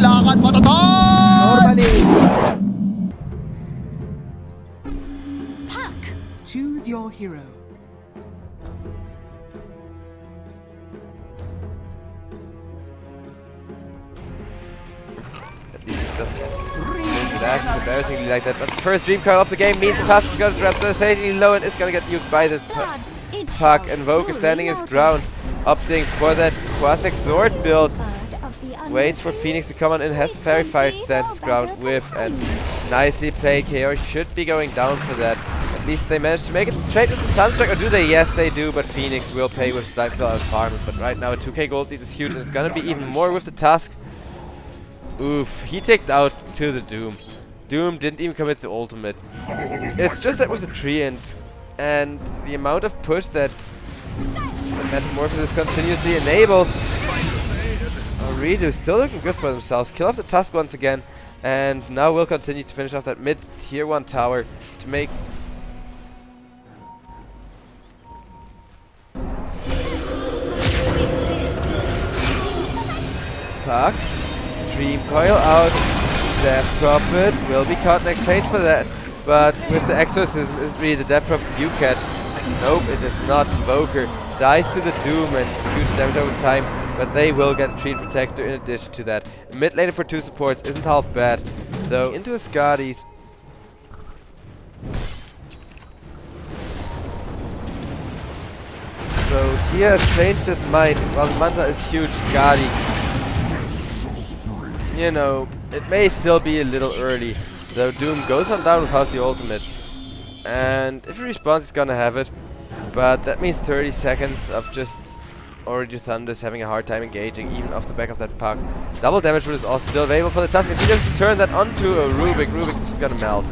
lakad matatag! Normally. Pack. Choose your hero. At least it doesn't act embarrassingly like that. But the first dream card of the game means the task is going to drop devastatingly low and is going to get nuked by the puck. And Invoker standing his ground, opting for that Quasic Sword build. Waits for Phoenix to come on in, has a very fire stand his ground with, and nicely played. KO should be going down for that. At least they managed to make it. Trade with the Sunstrike, or do they? Yes, they do, but Phoenix will pay with Sniper and Farm. But right now, a 2k gold lead is huge, and it's gonna be even more with the Tusk. Oof, he ticked out to the Doom. Doom didn't even commit the ultimate. It's just that with the Treant and the amount of push that the Metamorphosis continuously enables, Ooredoo still looking good for themselves. Kill off the Tusk once again, and now we'll continue to finish off that mid tier 1 tower to make Puck. Dream Coil out. Death Prophet will be caught in exchange for that. But with the Exorcism, is really the Death Prophet you catch? Nope, it is not. Invoker dies to the Doom and huge damage over time. But they will get a Treant Protector in addition to that. Mid laner for 2 supports isn't half bad. Though into a Skadi's. So he has changed his mind. While the Manta is huge, Skadi, you know, it may still be a little early. Though Doom goes on down without the ultimate. And if he respawns, he's gonna have it. But that means 30 seconds of just Ooredoo Thunders having a hard time engaging, even off the back of that puck. Double damage route is also still available for the Tusk. If he does turn that onto a Rubik, Rubik is just gonna melt.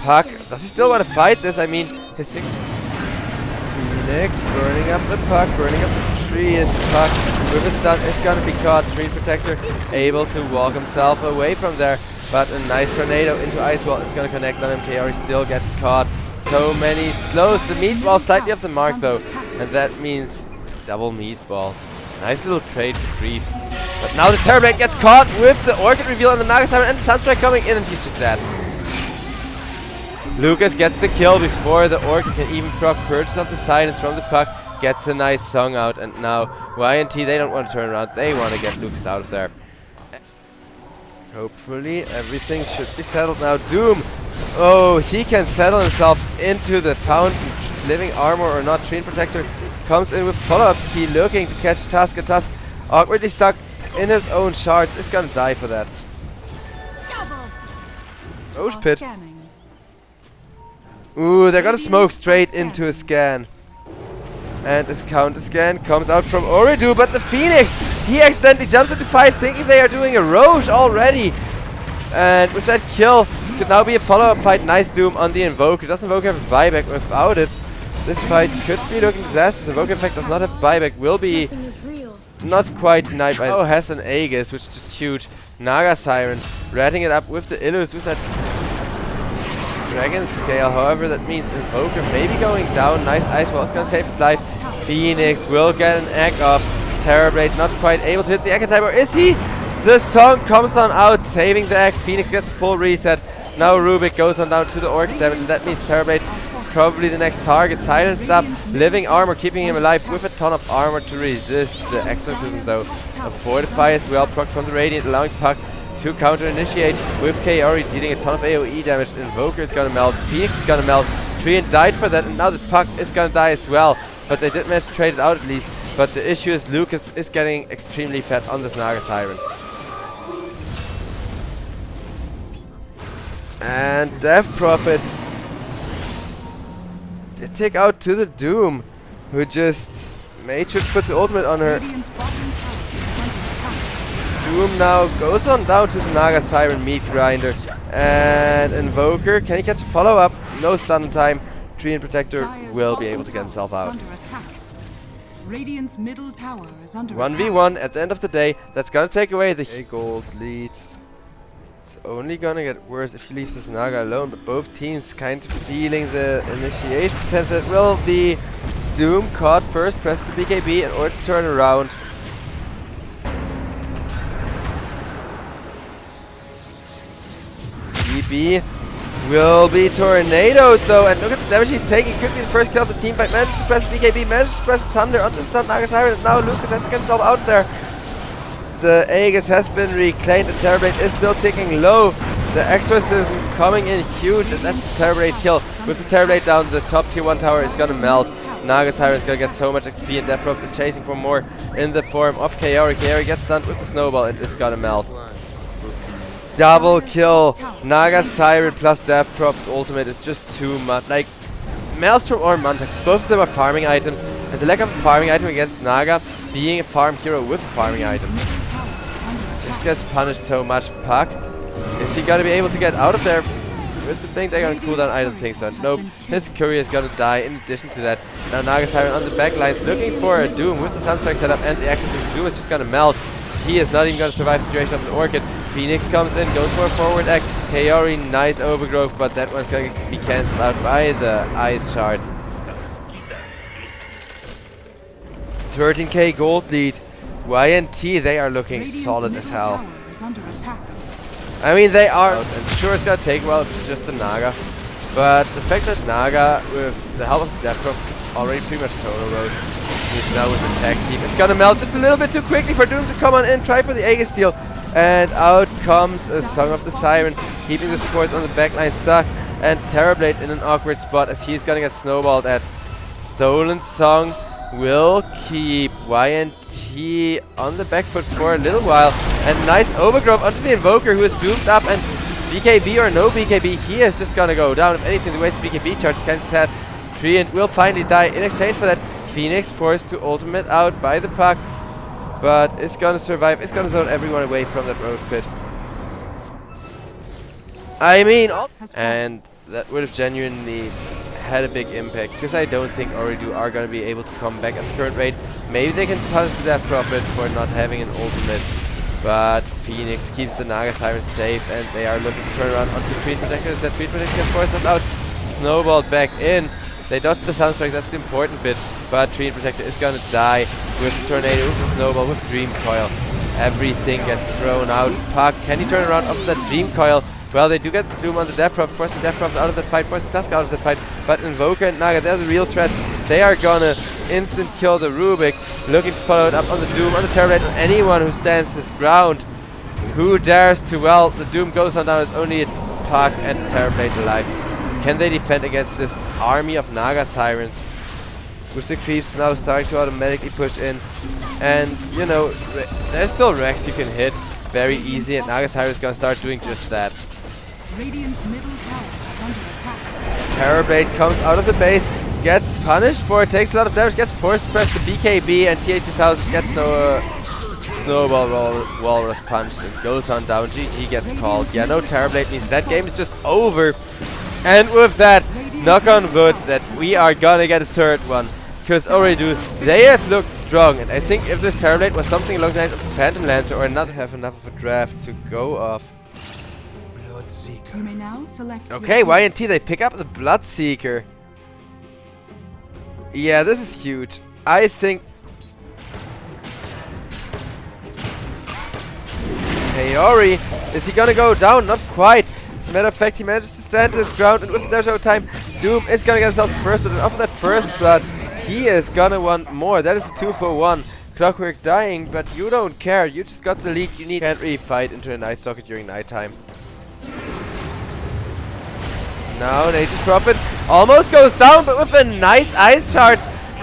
Puck, does he still want to fight this? I mean, his Phoenix burning up the puck, burning up the tree, and the puck with a stun is gonna be caught. Treant Protector able to walk himself away from there, but a nice tornado into Ice Wall is gonna connect on him. KR still gets caught. So many slows. The meatball slightly off the mark though, and that means double meatball. Nice little trade for creeps. But now the Terrorblade gets caught with the Orchid reveal and the Naga Siren and the Sunstrike coming in, and he's just dead. Lucas gets the kill before the Orchid can even proc Purchase of the Silence from the puck. Gets a nice song out, and now YNT, they don't want to turn around. They want to get Lucas out of there. Hopefully everything should be settled now. Doom! Oh, he can settle himself into the fountain. Living armor or not, Treant Protector comes in with follow-up. He looking to catch Tusk, and Tusk awkwardly stuck in his own shards. Is gonna die for that. Roche Pit. Ooh, they're gonna smoke straight into a scan. And his counter scan comes out from Ooredoo, but the Phoenix, he accidentally jumps into 5 thinking they are doing a Roche already. And with that kill, could now be a follow-up fight. Nice Doom on the Invoker. Does Invoker have a buyback? Without it, this fight could be looking disastrous. Invoker in fact does not have buyback. Will be not quite denied by. Oh, has an Aegis, which is just huge. Naga Siren, ratting it up with the Illus, with that Dragon Scale. However, that means Invoker maybe going down. Nice Ice Wall, it's gonna save his life. Phoenix will get an egg off. Terrorblade not quite able to hit the egg type, or is he? The song comes on out, saving the egg. Phoenix gets a full reset. Now Rubik goes on down to the Orc damage, and that means Terrorblade probably the next target. Silenced up, living armor, keeping him alive with a ton of armor to resist the Exorcism though. A Fortify as well, proc from the Radiant, allowing Puck to counter initiate with Kaori dealing a ton of AoE damage. Invoker is gonna melt, Phoenix is gonna melt, Treant died for that, and now the Puck is gonna die as well. But they did manage to trade it out at least. But the issue is Lucas is getting extremely fat on this Naga Siren. And Death Prophet did take out to the Doom, who just made sure to put the ultimate on her. Doom now goes on down to the Naga Siren meat grinder. And Invoker, can he catch a follow-up? No stun time. Treant Protector will be able to get himself out. Radiant's middle tower is under 1v1 at the end of the day. That's gonna take away the gold lead. It's only gonna get worse if you leave this Naga alone, but both teams kind of feeling the initiation potential. It will be Doom caught first, presses the BKB in order to turn around. BKB will be tornadoed though, and look at the damage he's taking. Could be the first kill of the team fight. Managed to press BKB, managed to press Thunder onto the stun Naga Siren, and now Lucas has to get himself out there. The Aegis has been reclaimed, and Terrorblade is still ticking low. The Exorcism coming in huge, and that's the Terrorblade kill. With the Terrorblade down, the top tier 1 tower is gonna melt. Naga Siren is gonna get so much XP, and Death Prop is chasing for more in the form of Kaori. Kaori gets stunned with the snowball and is gonna melt. Double kill. Naga Siren plus Death Prop's ultimate is just too much. Like, Maelstrom or Mantax, both of them are farming items, and the lack of a farming item against Naga, being a farm hero with a farming item, just gets punished so much. Puck, is he gonna be able to get out of there with the Blink Dagger on cooldown? I don't think so. Nope, his courier is gonna die in addition to that. Now Naga Siren on the back lines looking for a Doom with the Sunstrike setup, and the action of Doom is just gonna melt. He is not even gonna survive the duration of the Orchid. Phoenix comes in, goes for a forward act. Kaori, nice overgrowth, but that one's gonna be cancelled out by the ice shards. 13k gold lead. YNT, they are looking solid as hell. I mean, they are, and sure it's gonna take a while, it's just the Naga. But the fact that Naga, with the help of Death Prop, already pretty much solo road, he's now with the tag team. It's gonna melt just a little bit too quickly for Doom to come on in, try for the Aegis steal. And out comes a Song of the Siren, keeping the supports on the backline stuck. And Terrorblade in an awkward spot as he's gonna get snowballed at. Stolen Song will keep YNT on the back foot for a little while. And nice overgrowth onto the Invoker, who is doomed up. And BKB or no BKB, he is just gonna go down. If anything, the waste BKB charge can set. Treant will finally die in exchange for that. Phoenix forced to ultimate out by the Puck. But it's gonna survive. It's gonna zone everyone away from that road pit. I mean, and that would have genuinely had a big impact, because I don't think Ooredoo are gonna be able to come back at the current rate. Maybe they can punish the Death Prophet for not having an ultimate, but Phoenix keeps the Naga Siren safe, and they are looking to turn around onto Treant Protector. That Treant Protector gets forced out, snowballed back in. They dodged the Sunstrike, that's the important bit, but Treant Protector is gonna die with the Tornado, with the Snowball, with Dream Coil. Everything gets thrown out. Puck, can he turn around off that Dream Coil? Well, they do get the Doom on the Death Prop, forcing Death Prop out of that fight, forcing Tusk out of that fight, but Invoker and Naga, they're the real threat. They are gonna instant kill the Rubik, looking to follow it up on the Doom, on the Terrorblade, on anyone who stands his ground. Who dares to? Well, the Doom goes on down, it's only Puck and Terrorblade alive. Can they defend against this army of Naga Sirens? With the creeps now starting to automatically push in. And, you know, there's still Rex you can hit very easy, and Naga Siren is gonna start doing just that. Radiant's middle tower is under attack. Terrorblade comes out of the base, gets punished for it, takes a lot of damage, gets forced to press the BKB, and TA2000 gets Snowball Walrus punched and goes on down. GG gets called. Yeah, no Terrorblade means that game is just over. And with that, knock on wood that we are gonna get a third one. Because Ooredoo, they have looked strong, and I think if this Terrorblade was something along the lines of a Phantom Lancer or not have enough of a draft to go off. You may now select. Okay, YNT, they pick up the Bloodseeker. Yeah, this is huge. I think Kaori, is he gonna go down? Not quite. As a matter of fact, he manages to stand his ground, and with there's no time, Doom is gonna get himself first, but then off of that first blood, he is gonna want more. That is a 2-for-1. Clockwork dying, but you don't care. You just got the lead you need. Can't really fight into an ice socket during nighttime. Now Nature's Prophet almost goes down, but with a nice ice shard,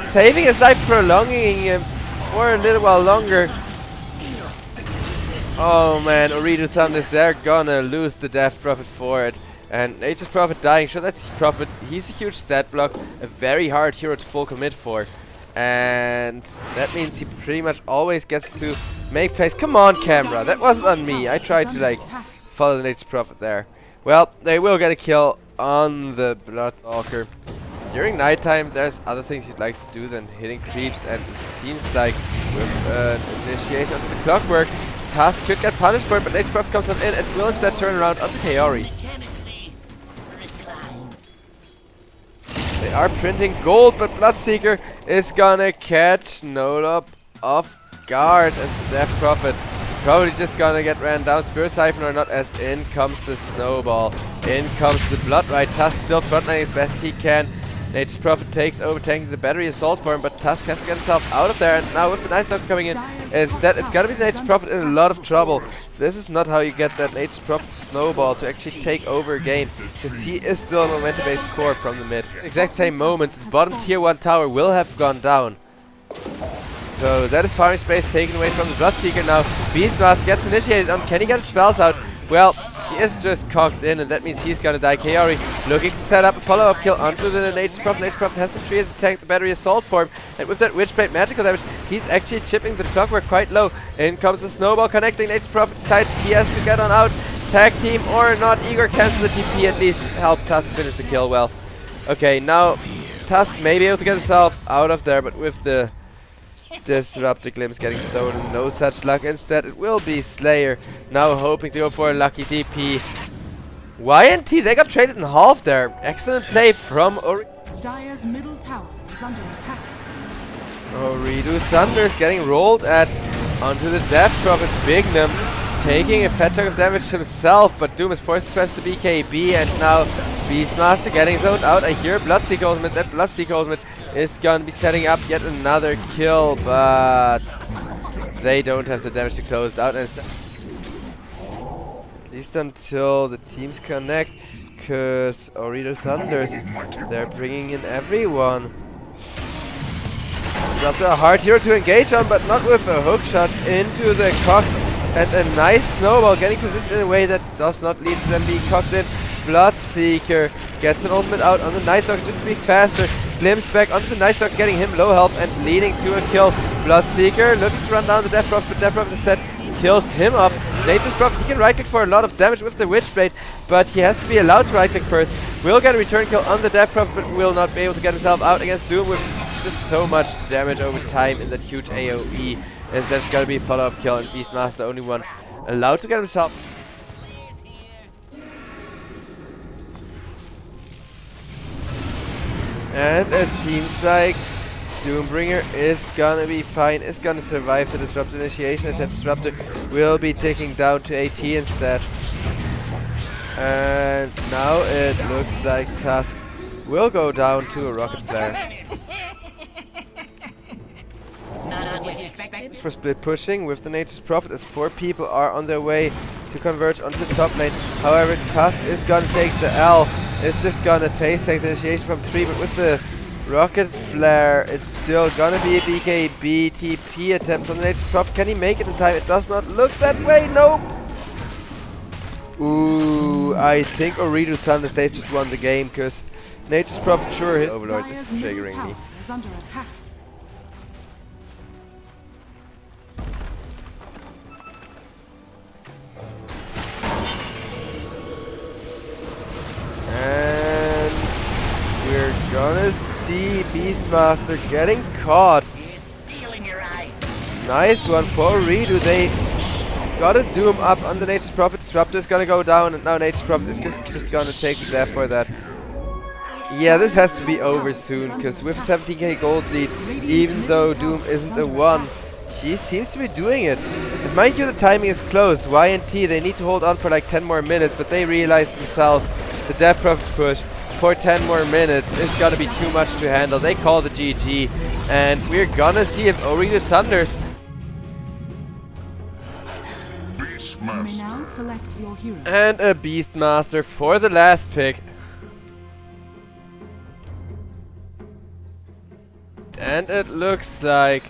saving his life, prolonging him for a little while longer. Oh man, Ooredoo Thunders, they're gonna lose the Death Prophet for it. And Nature's Prophet dying, sure, that's his Prophet. He's a huge stat block, a very hard hero to full commit for. And that means he pretty much always gets to make plays. Come on, camera, that wasn't on me. I tried to like follow the Nature's Prophet there. Well, they will get a kill on the Bloodwalker. During nighttime, there's other things you'd like to do than hitting creeps, and it seems like with an initiation of the Clockwork, Tusk could get punished for it, but Nature's Prophet comes on in and will instead turn around onto Kaori. They are printing gold, but Bloodseeker is gonna catch Nolop off guard, and the Death Prophet Probably just gonna get ran down. Spirit Siphon or not, as in comes the Snowball. In comes the Blood Ride. Tusk still frontlining as best he can. Nature's Prophet takes over, tanking the battery assault for him, but Tusk has to get himself out of there. And now with the Night Stalker coming in, instead it's gonna be the Nature's Prophet in a lot of trouble. This is not how you get that Nature's Prophet Snowball to actually take over a game, because he is still a momentum-based core from the mid. Exact same moment, the bottom tier 1 tower will have gone down. So that is farming space taken away from the Bloodseeker now. Beastmaster gets initiated on. Can he get his spells out? Well, he is just cocked in, and that means he's gonna die. Kaori looking to set up a follow-up kill onto the Nature's Prophet. Nature's Prophet has some trees to tank the battery assault for him, and with that Witchblade magical damage, he's actually chipping the clockwork quite low. In comes the Snowball connecting. Nature's Prophet decides he has to get on out. Tag team or not, Igor cancels the TP, at least help Tusk finish the kill well. Okay, now Tusk may be able to get himself out of there, but with the Disruptor Glimpse getting stolen, no such luck. Instead it will be Slayer, now hoping to go for a lucky DP. YNT, they got traded in half there. Excellent play from Dire's middle tower is under attack. Ooredoo Thunder is getting rolled at onto the Death Prophet Bignum, taking a fat chunk of damage himself, but Doom is forced to press the BKB, and now Beastmaster getting zoned out. I hear Bloodseeker ultimate. That Bloodseeker ultimate is gonna be setting up yet another kill, but they don't have the damage to close it out, and at least until the teams connect, because Ooredoo Thunders, they're bringing in everyone. Disruptor, a hard hero to engage on, but not with a hook shot into the cock, and a nice Snowball getting positioned in a way that does not lead to them being cocked in. Bloodseeker gets an ultimate out on the Night Stalker just to be faster. Glimpse back onto the Night Stalker, getting him low health and leading to a kill. Bloodseeker looking to run down the Death Prophet, but Death Prophet instead kills him off. Nature's Prophet, he can right click for a lot of damage with the Witchblade, but he has to be allowed to right click first. Will get a return kill on the Death Prophet, but will not be able to get himself out against Doom with just so much damage over time in that huge AoE. As that's gonna be a follow-up kill, and Beastmaster the only one allowed to get himself. And it seems like Doombringer is gonna be fine, is gonna survive the Disruptor initiation, and that Disruptor will be ticking down to AT instead. And now it looks like Tusk will go down to a Rocket Flare. For split pushing with the Nature's Prophet, as 4 people are on their way to converge onto the top lane. However, Tusk is gonna take the L. It's just gonna face tank the initiation from 3, but with the Rocket Flare, it's still gonna be a BKB TP attempt from the Nature's Prophet. Can he make it in time? It does not look that way. Nope. Ooh, I think Ooredoo Thunder, they've just won the game, because Nature's Prophet, sure, his Overlord, this is triggering me. Is under attack. And we're gonna see Beastmaster getting caught. Nice one for Ooredoo. They got a Doom up on the Nature's Prophet. Disruptor is gonna go down, and now Nature's Prophet is just gonna take the death for that. Yeah, this has to be over soon, because with 17k gold lead, even though Doom isn't a 1, he seems to be doing it. And mind you, the timing is close. YNT, they need to hold on for like 10 more minutes, but they realize themselves the Death Prophet push for 10 more minutes is gonna be too much to handle. They call the GG, and we're gonna see if Ooredoo Thunders. You may now select your hero. And a Beastmaster for the last pick. And it looks like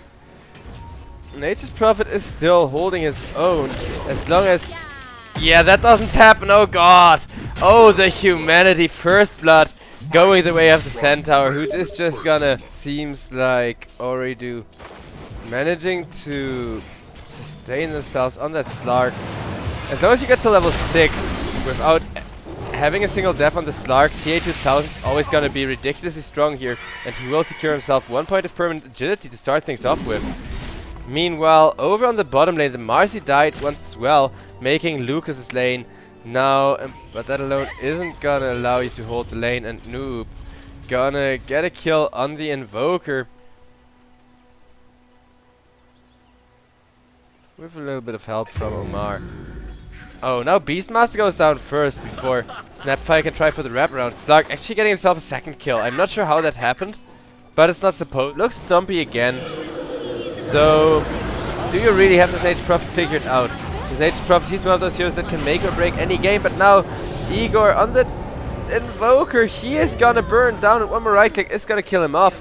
Nature's Prophet is still holding his own, as long as... Yeah, that doesn't happen, oh god! Oh, the humanity, First Blood going the way of the Centaur, who is just gonna... Seems like Ooredoo managing to sustain themselves on that Slark. As long as you get to level 6 without having a single death on the Slark, TA 2000 is always gonna be ridiculously strong here, and he will secure himself 1 point of permanent agility to start things off with. Meanwhile, over on the bottom lane, the Marcy died once as well, making Lucas's lane now, but that alone isn't gonna allow you to hold the lane, and Noob gonna get a kill on the Invoker. with a little bit of help from Omar. Oh, now Beastmaster goes down first before Snapfire can try for the wraparound. Slug actually getting himself a second kill. I'm not sure how that happened, but it's not supposed. Looks stumpy again. So, do you really have the Nature's Prophet figured out? The Nature's Prophet, he's one of those heroes that can make or break any game, but now Igor on the Invoker, he is gonna burn down, and one more right click is gonna kill him off.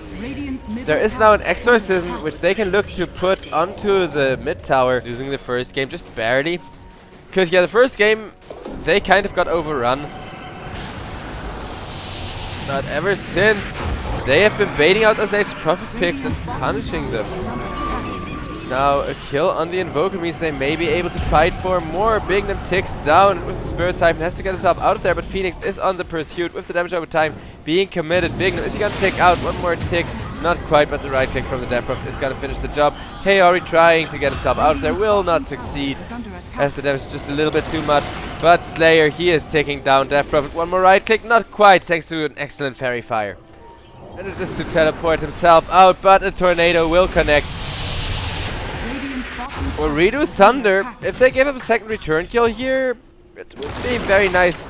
There is now an Exorcism, which they can look to put onto the mid tower, losing the first game just barely. Because, yeah, the first game, they kind of got overrun. But ever since, they have been baiting out those Nature's Prophet picks and punishing them. Now, a kill on the Invoker means they may be able to fight for more. Bignum ticks down with the Spirit Siphon, has to get himself out of there, but Phoenix is on the pursuit with the damage over time being committed. Bignum, is he gonna tick out? One more tick. Not quite, but the right click from the Death Prophet is gonna finish the job. Kaori trying to get himself out of there, will not succeed, as the damage is just a little bit too much. But Slayer, he is taking down Death Prophet. One more right click, not quite, thanks to an excellent Fairy Fire. And it's just to teleport himself out, but a Tornado will connect. Ooredoo Thunder, if they give him a second return kill here, it would be very nice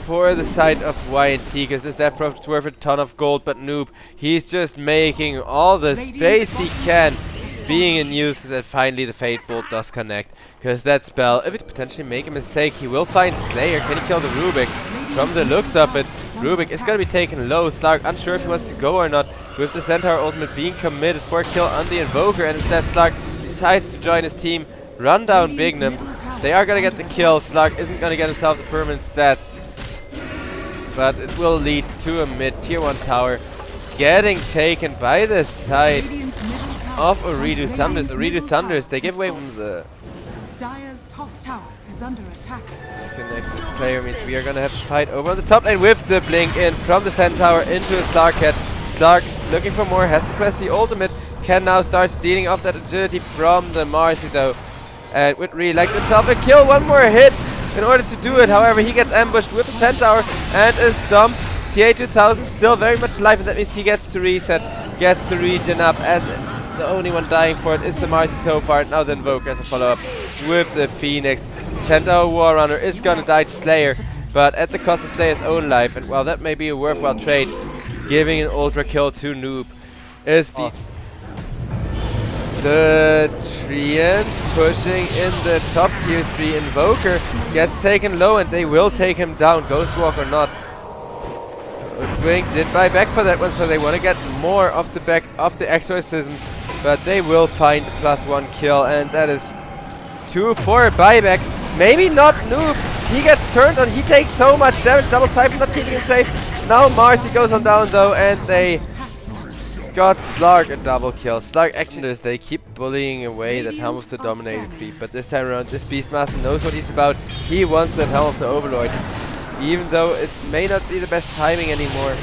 for the side of YNT, because this Death Prophet's worth a ton of gold, but Noob, he's just making all the space he can, being in use that finally the Fate Bolt does connect. Because that spell, if it potentially make a mistake, he will find Slayer. Can he kill the Rubik? From the looks of it, Rubik is going to be taken low. Slark unsure if he wants to go or not, with the Centaur ultimate being committed for a kill on the Invoker, and instead Slark decides to join his team, run down Bignum. They are going to get the kill. Slark isn't going to get himself the permanent stat, but it will lead to a mid tier 1 tower getting taken by the side of Ooredoo Thunders. Ooredoo Thunders, they give away one of the Dire's top tower is under attack. connected player means we are gonna have to fight over on the top lane with the blink in from the Centaur into a Slark catch. Slark looking for more, has to press the ultimate, can now start stealing off that agility from the Marcy though, and would really like himself a kill. One more hit in order to do it, however he gets ambushed with a Centaur and is stumped. TA2000 still very much alive, and that means he gets to reset, gets to regen up, as the only one dying for it is the Marcy so far. Now the Invoker as a follow-up with the Phoenix. Centaur Warrunner is gonna die to Slayer, but at the cost of Slayer's own life, and while that may be a worthwhile trade, giving an ultra kill to Noob is the Treants pushing in the top tier 3. Invoker gets taken low and they will take him down, Ghostwalk or not. Wing did buy back for that one, so they want to get more of the back of the Exorcism, but they will find the +1 kill, and that is 2 for a buyback. Maybe not Noob, he gets turned on, he takes so much damage, double Siphon not keeping him safe. Now Marcy goes on down though, and they got Slark a double kill. Slark actually, they keep bullying away that Helm of the Dominator creep, but this time around this Beastmaster knows what he's about. He wants that Helm of the Overlord, even though it may not be the best timing anymore.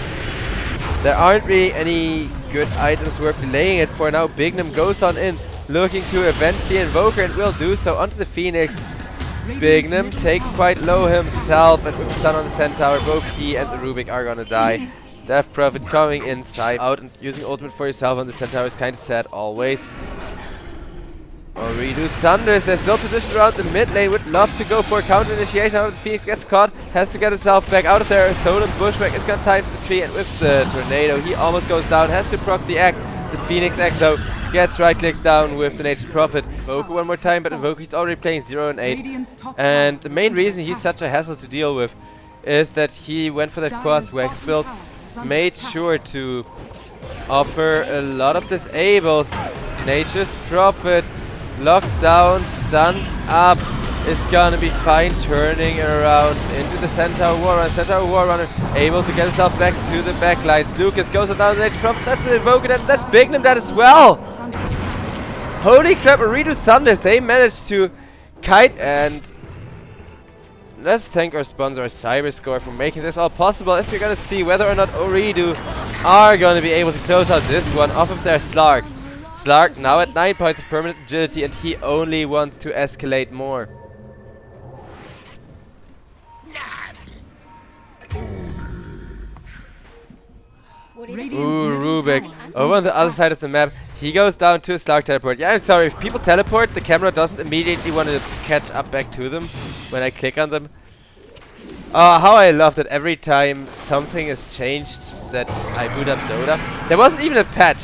There aren't really any good items worth delaying it for. Now Bignum goes on in, looking to avenge the Invoker, and will do so onto the Phoenix. Bignum take quite low himself, and with the stun on the Centaur, both he and the Rubik are gonna die. Death Prophet coming inside, out and using ultimate for yourself on the Centaur is kinda sad always. Ooredoo Thunders, they're still positioned around the mid lane, would love to go for a counter initiation, however the Phoenix gets caught, has to get himself back out of there. Stolen Bushwhack is gonna tie into the tree, and with the Tornado he almost goes down, has to proc the act. The Phoenix act though gets right click down with the Nature's Prophet. Invoker one more time, but Invoker is already playing 0 and 8. And the main reason he's such a hassle to deal with is that he went for that cross wax build, made sure to offer a lot of disables. Nature's Prophet locked down, stunned up, is gonna be fine, turning around into the Centaur Warrunner. Centaur Warrunner able to get himself back to the backlines. Lucas goes down the Nature's Prophet, that's an Invoker, that's Bignum that as well! Holy crap, Ooredoo Thunders, they managed to kite, and let's thank our sponsor Cyberscore for making this all possible, as we're gonna see whether or not Ooredoo are gonna be able to close out this one off of their Slark. Slark now at 9 points of permanent agility, and he only wants to escalate more. Ooh, Rubik over on the other side of the map. He goes down to a Slark teleport. Yeah, I'm sorry, if people teleport, the camera doesn't immediately want to catch up back to them when I click on them. How I love that every time something is changed that I boot up Dota. There wasn't even a patch.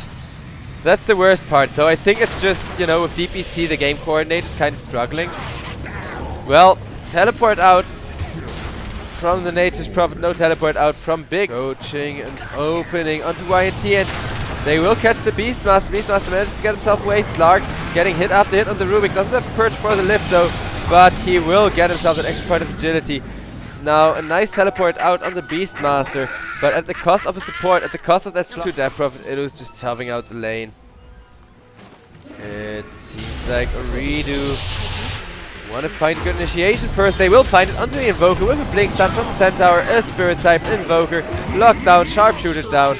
That's the worst part, though. I think it's just, you know, with DPC, the game coordinator is kind of struggling. Well, teleport out from the Nature's Prophet. No teleport out from Big. Coaching and opening onto YNT, and they will catch the Beastmaster. Beastmaster manages to get himself away. Slark getting hit after hit on the Rubik. Doesn't have Purge for the lift, though, but he will get himself an extra point of agility. Now, a nice teleport out on the Beastmaster, but at the cost of a support, at the cost of that to Death Prophet, Ilu's just shoving out the lane. It seems like Ooredoo want to find a good initiation first. They will find it onto the Invoker with a Blink Stun from the Centaur, a Spirit Siphon, Invoker, lockdown, Sharpshooter down.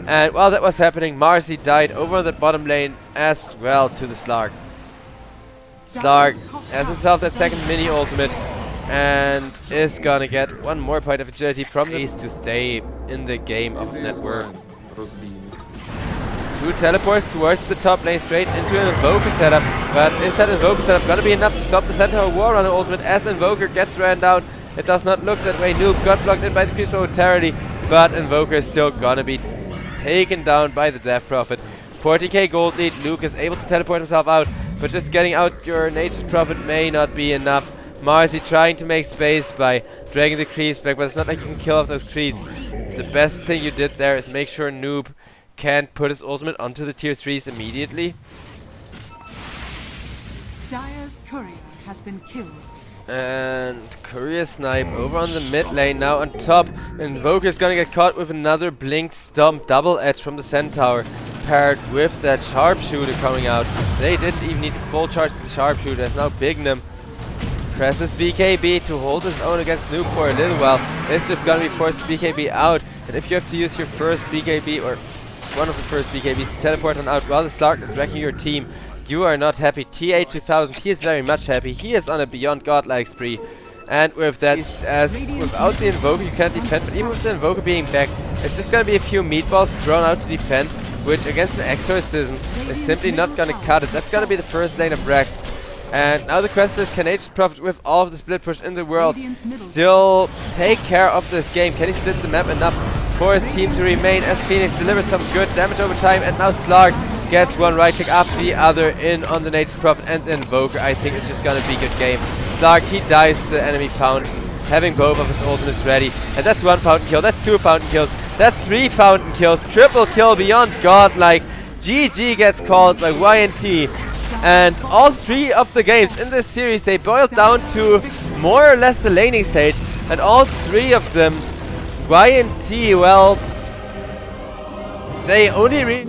And while that was happening, Marcy died over on that bottom lane as well to the Slark. Slark has himself that second mini ultimate and is gonna get one more point of agility from the East to stay in the game of net worth. Two teleports towards the top lane straight into an Invoker setup, but is that Invoker setup gonna be enough to stop the Centaur War Runner ultimate as Invoker gets ran down? It does not look that way. Noob got blocked in by the creeps momentarily, but Invoker is still gonna be taken down by the Death Prophet. 40k gold lead. Luke is able to teleport himself out, but just getting out your Nature's Prophet may not be enough. Marcy trying to make space by dragging the creeps back, but it's not like you can kill off those creeps. The best thing you did there is make sure Noob can't put his ultimate onto the tier 3s immediately. Dire's courier has been killed. And Courier Snipe over on the mid lane now on top. Invoker is gonna get caught with another Blink Stomp double edge from the Centaur, paired with that Sharpshooter coming out. They didn't even need to full charge the Sharpshooter, as now Bignum presses BKB to hold his own against Noob for a little while. It's just gonna be forced BKB out, and if you have to use your first BKB or one of the first BKBs to teleport on out while the Slark is wrecking your team, you are not happy. TA2000, he is very much happy. He is on a beyond godlike spree. And with that, as without the Invoker you can't defend, but even with the Invoker being back, it's just gonna be a few meatballs thrown out to defend, which against the Exorcism is simply not gonna cut it. That's gonna be the first lane of Rex. And now the question is, can Nature's Prophet, with all of the split push in the world, still take care of this game? Can he split the map enough for his team to remain as Phoenix delivers some good damage over time? And now Slark gets one right click after the other in on the Nature's Prophet and the Invoker. I think it's just gonna be a good game. Slark, he dies to the enemy fountain, having both of his ultimates ready. And that's one fountain kill, that's two fountain kills, that's three fountain kills, triple kill beyond godlike. GG gets called by YNT. And all three of the games in this series, they boiled down to more or less the laning stage. And all three of them, YNT, well, they only